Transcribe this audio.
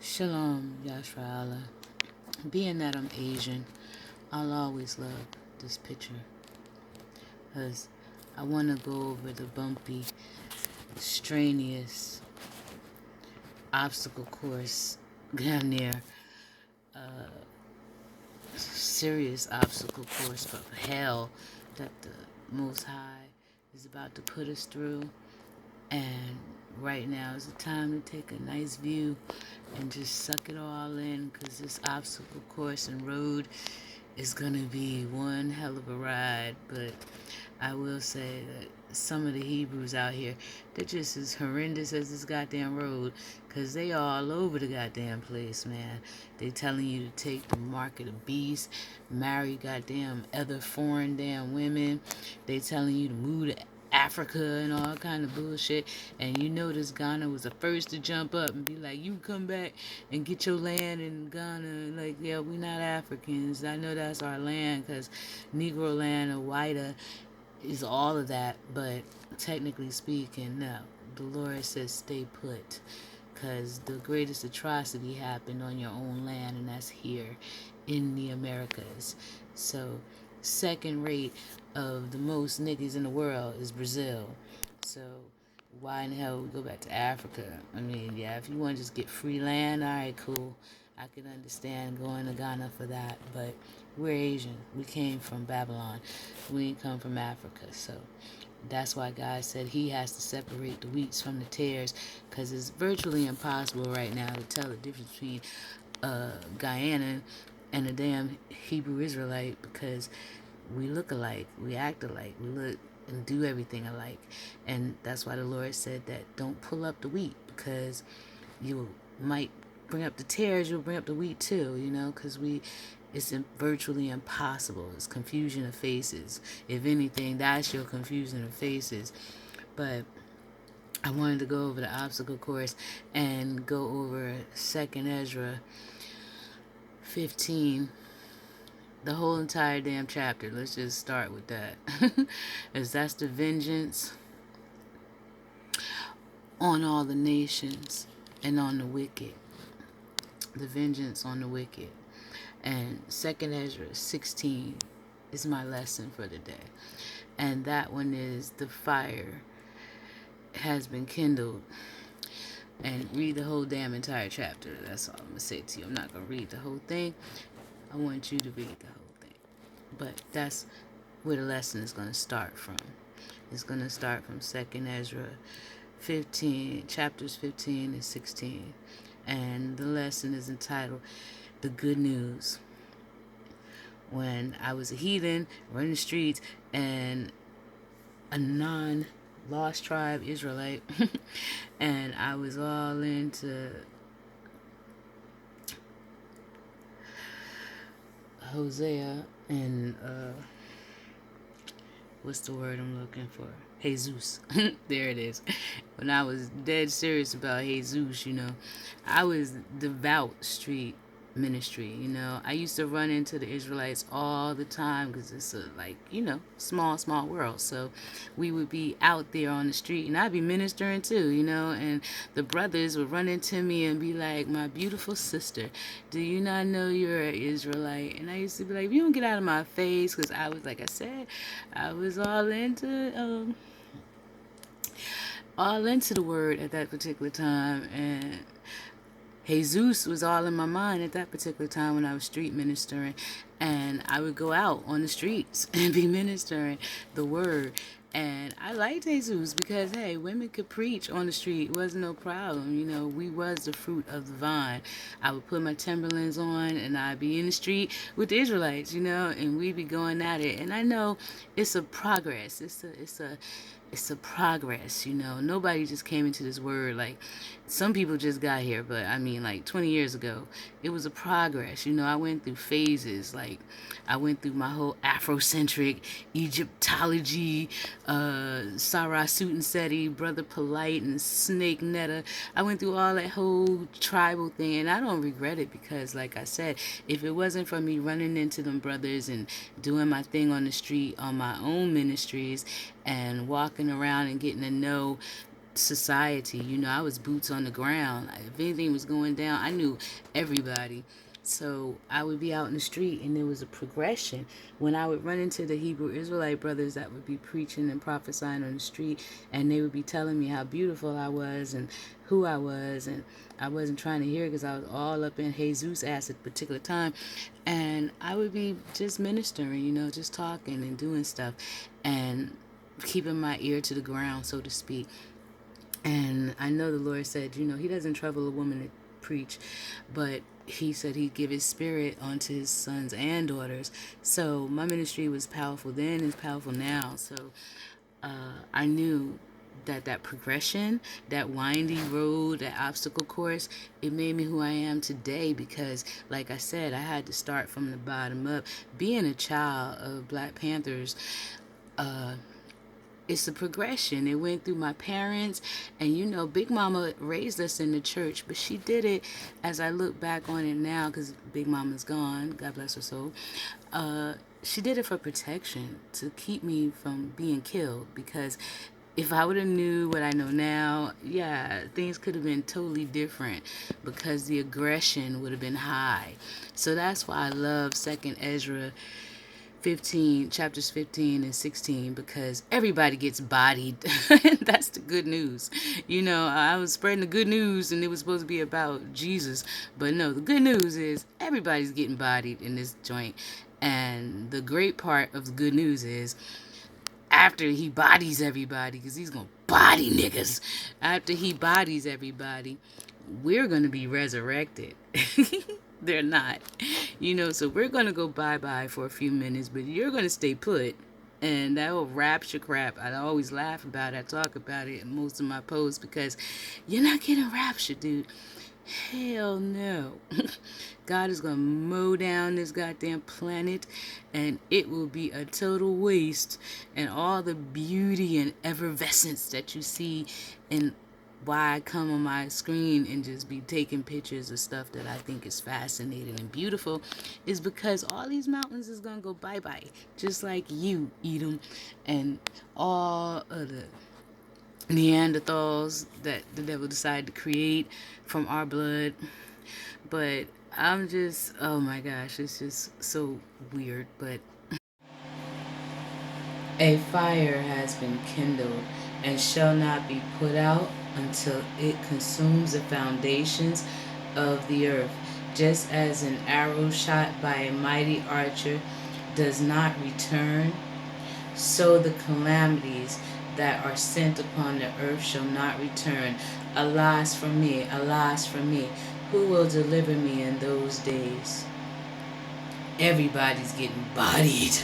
Shalom, Yashra'Allah. Being that I'm Asian, I'll always love this picture because I want to go over the bumpy, strenuous obstacle course down there, serious obstacle course of hell that the Most High is about to put us through. And right now is the time to take a nice view and just suck it all in, because this obstacle course and road is going to be one hell of a ride. But I will say that some of the Hebrews out here, they're just as horrendous as this goddamn road, because they all over the goddamn place, man. They telling you to take the mark of the beast, marry goddamn other foreign damn women. They telling you to move to Africa and all kind of bullshit. And you notice Ghana was the first to jump up and be like, you come back and get your land in Ghana. Like, yeah, we not Africans. I know that's our land, because Negro land or whiter is all of that. But technically speaking, no. The Lord says stay put, because the greatest atrocity happened on your own land, and that's here in the Americas. So second rate of the most niggas in the world is Brazil. So why in the hell we go back to Africa? I mean, yeah, if you want to just get free land, all right, cool. I can understand going to Ghana for that, but we're Asian. We came from Babylon. We didn't come from Africa. So that's why God said he has to separate the wheats from the tares, because it's virtually impossible right now to tell the difference between Guyana and a damn Hebrew Israelite, because we look alike, we act alike, we look and do everything alike. And that's why the Lord said that don't pull up the wheat, because you might bring up the tares, you'll bring up the wheat too, because it's virtually impossible. It's confusion of faces. If anything, that's your confusion of faces. But I wanted to go over the obstacle course and go over 2nd Ezra 15, the whole entire damn chapter. Let's just start with that. As that's the vengeance on all the nations and on the wicked. The vengeance on the wicked. And 2nd Ezra 16 is my lesson for the day. And that one is the fire has been kindled. And read the whole damn entire chapter. That's all I'm going to say to you. I'm not going to read the whole thing. I want you to read the whole thing. But that's where the lesson is going to start from. It's going to start from 2nd Ezra 15, chapters 15 and 16. And the lesson is entitled The Good News. When I was a heathen, running the streets, and a non-lost tribe Israelite, and I was all into Hosea and what's the word I'm looking for? Jesus. There it is. When I was dead serious about Jesus, I was devout street ministry. I used to run into the Israelites all the time, because it's a small world. So we would be out there on the street, and I'd be ministering too, and the brothers would run into me and be like, my beautiful sister, do you not know you're an Israelite? And I used to be like, you don't get out of my face, because I was, like I said, I was all into the word at that particular time. And Jesus was all in my mind at that particular time when I was street ministering. And I would go out on the streets and be ministering the word. And I liked Jesus because, hey, women could preach on the street. It wasn't no problem. We was the fruit of the vine. I would put my Timberlands on and I'd be in the street with the Israelites, and we'd be going at it. And I know it's a progress. It's a progress, Nobody just came into this word. Like, some people just got here, but I mean, like 20 years ago, it was a progress. I went through phases. Like, I went through my whole Afrocentric Egyptology, Sarah Sutanseti, Brother Polite, and Snake Netta. I went through all that whole tribal thing, and I don't regret it, because, like I said, if it wasn't for me running into them brothers and doing my thing on the street on my own ministries and walking around and getting to know society. You know, I was boots on the ground. If anything was going down, I knew everybody. So I would be out in the street, and there was a progression. When I would run into the Hebrew Israelite brothers that would be preaching and prophesying on the street, and they would be telling me how beautiful I was and who I was, and I wasn't trying to hear it because I was all up in Jesus ass at a particular time. And I would be just ministering, you know, just talking and doing stuff and keeping my ear to the ground, so to speak. And I know the Lord said, you know, He doesn't trouble a woman to preach, but He said He'd give His Spirit onto His sons and daughters. So my ministry was powerful then, it's powerful now. So I knew that that progression, that windy road, that obstacle course, it made me who I am today because, like I said, I had to start from the bottom up. Being a child of Black Panthers, it's a progression. It went through my parents, and you know, Big Mama raised us in the church, but she did it, as I look back on it now, because Big Mama's gone, God bless her soul. She did it for protection, to keep me from being killed, because if I would have knew what I know now, yeah, things could have been totally different because the aggression would have been high. So that's why I love Second Ezra 15, chapters 15 and 16, because everybody gets bodied. That's the good news. You know, I was spreading the good news and it was supposed to be about Jesus, but no, the good news is everybody's getting bodied in this joint. And the great part of the good news is after he bodies everybody, because he's gonna body niggas, after he bodies everybody, we're gonna be resurrected. They're not, you know, so we're gonna go bye-bye for a few minutes, but you're gonna stay put. And that whole rapture crap, I always laugh about it. I talk about it in most of my posts, because you're not getting raptured, dude. Hell no. God is going to mow down this goddamn planet, and it will be a total waste. And all the beauty and effervescence that you see, and why I come on my screen and just be taking pictures of stuff that I think is fascinating and beautiful, is because all these mountains is going to go bye-bye. Just like you, Edom, and all of the Neanderthals that the devil decided to create from our blood. But I'm just, oh my gosh, it's just so weird. But a fire has been kindled and shall not be put out until it consumes the foundations of the earth, just as an arrow shot by a mighty archer does not return, so the calamities that are sent upon the earth shall not return. Alas for me, alas for me. Who will deliver me in those days? Everybody's getting bodied.